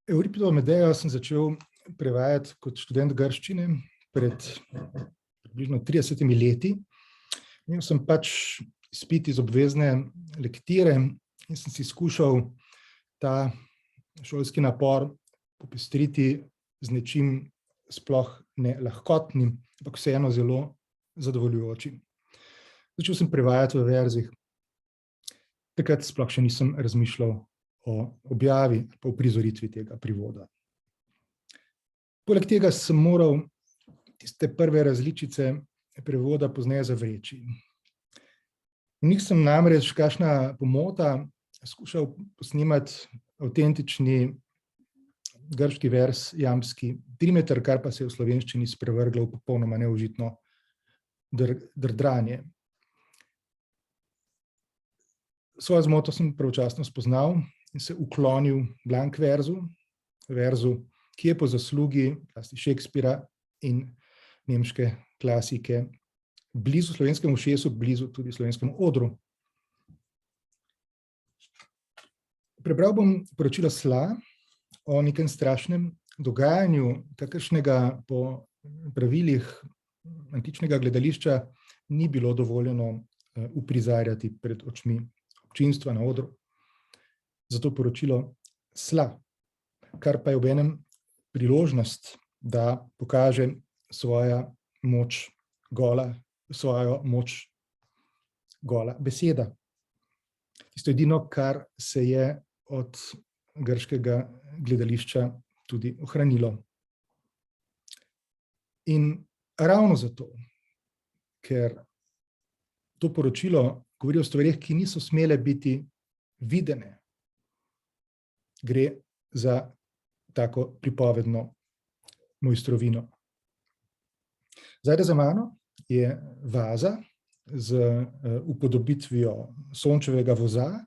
Euripidovo Medejo sem začel prevajati kot študent grščine pred približno 30 leti. Imel sem pač izpit iz obvezne lektire in sem si skušal ta šolski napor popestriti z nečim sploh ne lahkotnim, ampak vseeno zelo zadovoljujočim. Začel sem prevajati v verzih. Takrat sploh še nisem razmišljal o objavi pa o prizoritvi tega privoda. Poleg tega sem moral tiste prve različice prevoda pozneje zavreči. V njih sem namreč kakšna pomota skušal posnemati avtentični grški vers jamski trimeter, kar pa se je v slovenščini sprevrglo v popolnoma neužitno drdranje. Svojo zmoto sem pravočasno spoznal in se uklonil blank verzu, ki je po zaslugi Shakespeara in nemške klasike blizu slovenskemu ušesu, blizu tudi slovenskemu odru. Prebral bom poročilo Sla o nekem strašnem dogajanju, kakršnega po pravilih antičnega gledališča ni bilo dovoljeno uprizarjati pred očmi občinstva na odru. Zato poročilo Sla, kar pa je obenem priložnost, da pokaže svojo moč gola beseda. Tisto edino, kar se je od grškega gledališča tudi ohranilo. In ravno zato, ker to poročilo govori o stvareh, ki niso smele biti videne, gre za tako pripovedno mojstrovino. Zdaj za mano je vaza z upodobitvijo sončevega voza,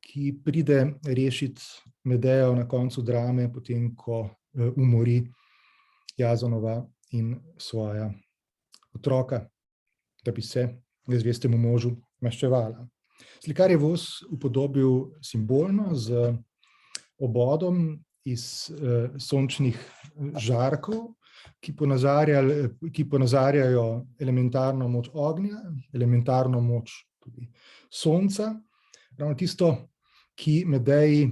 ki pride rešiti Medejo na koncu drame, potem ko umori Jazonova in svoja otroka, da bi se nezvestemu možu maščevala. Slikar je voz upodobil simbolno z obodom iz sončnih žarkov, ki ponazarjajo elementarno moč ognja, elementarno moč tudi sonca, ravno tisto, ki Medeji,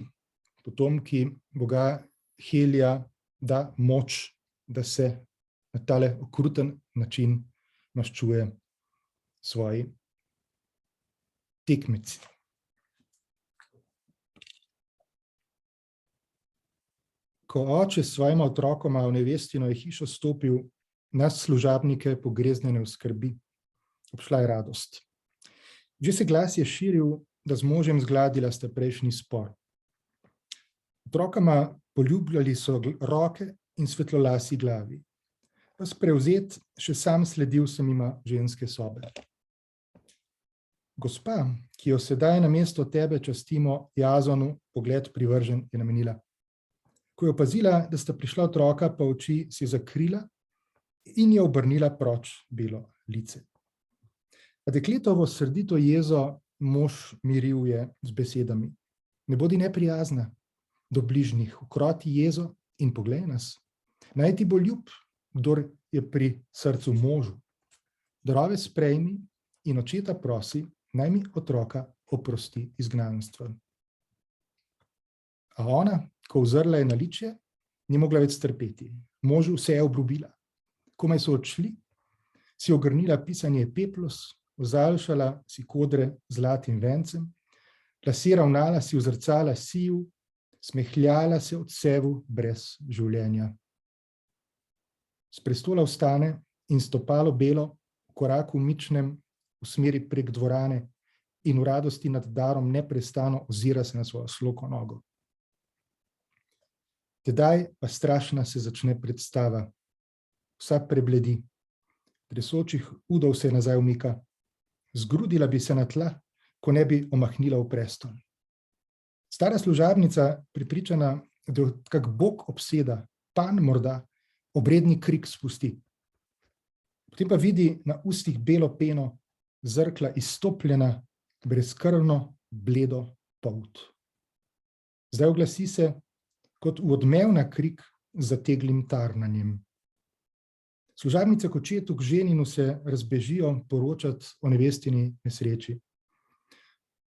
potomki boga Helija, da moč, da se na tale okruten način maščuje svoji tekmeci. Ko oče s svojima otrokoma v nevestino je hišo stopil, nas služabnike pogreznjene v skrbi. Obšla je radost. Že se glas je širil, da z možem zgladila sta prejšnji spor. Otrokama poljubljali so roke in svetlolasi glavi. Ves prevzet, še sam sledil sem ima ženske sobe. Gospa, ki jo sedaj namesto tebe častimo, Jazonu pogled privržen je namenila. Ko je opazila, da sta prišla otroka, pa oči si zakrila in je obrnila proč belo lice. A dekletovo srdito jezo mož miril je z besedami. Ne bodi neprijazna do bližnjih, ukroti jezo in poglej nas. Naj ti bo ljub, kdor je pri srcu možu. Darove sprejmi in očeta prosi, naj mi otroka oprosti izgnanstva. A ona, ko uzrla je na ličje, ni mogla več strpeti. Možu vse je obljubila. Komaj so odšli, si ogrnila pisanje peplos, ozaljšala si kodre zlatim vencem, lase ravnala si v zrcala siv, smehljala se odsevu brez življenja. S prestola vstane in stopalo belo, v koraku mičnem, v smeri prek dvorane in v radosti nad darom neprestano ozira se na svojo sloko nogo. Tedaj pa strašna se začne predstava. Vsa prebledi, tresočih udov se nazaj umika, zgrudila bi se na tla, ko ne bi omahnila v prestol. Stara služabnica, prepričana, da jo kak bog obseda, pan morda, obredni krik spusti. Potem pa vidi na ustih belo peno, zrkla izstopljena, brezkrvno, bledo polt. Zdaj oglasi se, kot v odmev na krik zateglim tarnanjem. Služabnice k očetu, k ženinu se razbežijo poročati o nevestini nesreči.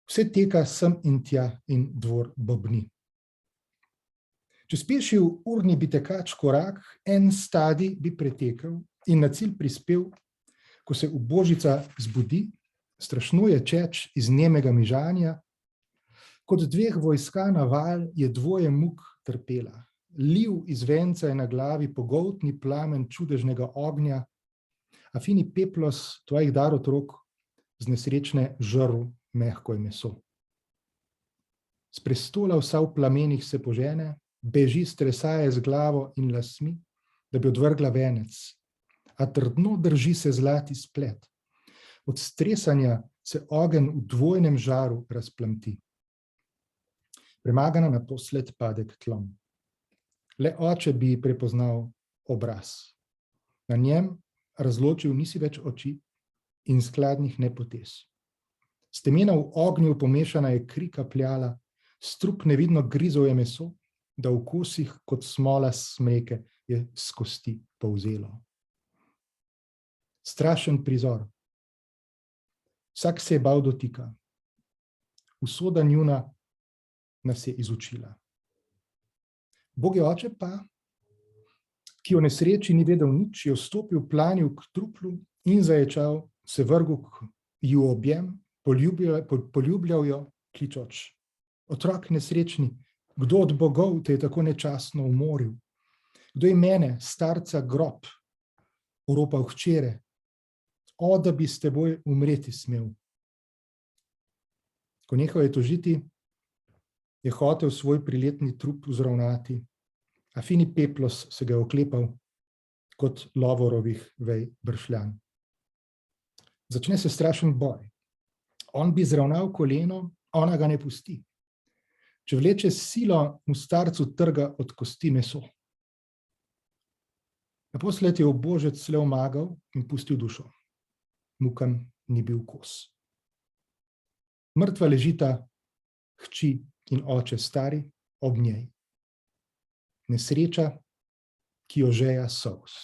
Vse teka sem in tja in dvor bobni. Če spešil urni bi tekač korak, en stadij bi pretekel in na cilj prispel, ko se ubožica zbudi, strašnuje čeč iz nemega mižanja, kot dveh vojska na val je dvoje muk trpela. Liv iz venca je na glavi pogoltni plamen čudežnega ognja, a fini peplos tvojih darotrok z nesrečne žrl mehko je meso. S prestola vsa v plamenih se požene, beži stresaje z glavo in lasmi, da bi odvrgla venec, a trdno drži se zlati splet. Od stresanja se ogenj v dvojnem žaru razplamti. Premagana naposled pade k tlom. Le oče bi prepoznal obraz. Na njem razločil nisi več oči in skladnih nepotez. S temena v ognju pomešana je kri kapljala, strup nevidno grizel je meso, da v kosih kot smola smreke je s kosti povzelo. Strašen prizor. Vsak se je bal dotika. Usoda njuna nas je izučila. Bog je oče pa, ki o nesreči ni vedel nič, je vstopil v planju k truplu in zaječal, se vrgel ju objem, poljubljal jo, kličoč. Otrok nesrečni, kdo od bogov te je tako nečastno umoril? Kdo je mene, starca, grob, oropal hčere? O, da bi s teboj umreti smel. Ko nehal je tožiti, je hotel svoj priletni trup vzravnati, a fini peplos se ga je oklepal kot lovorovih vej bršljan. Začne se strašen boj. On bi zravnal koleno, ona ga ne pusti. Če vleče silo, mu starcu trga od kosti meso. Naposled je ubožec le omagal in pustil dušo. Mukam ni bil kos. Mrtva ležita hči in oče stari ob njej. Nesreča, ki jo žeja solz.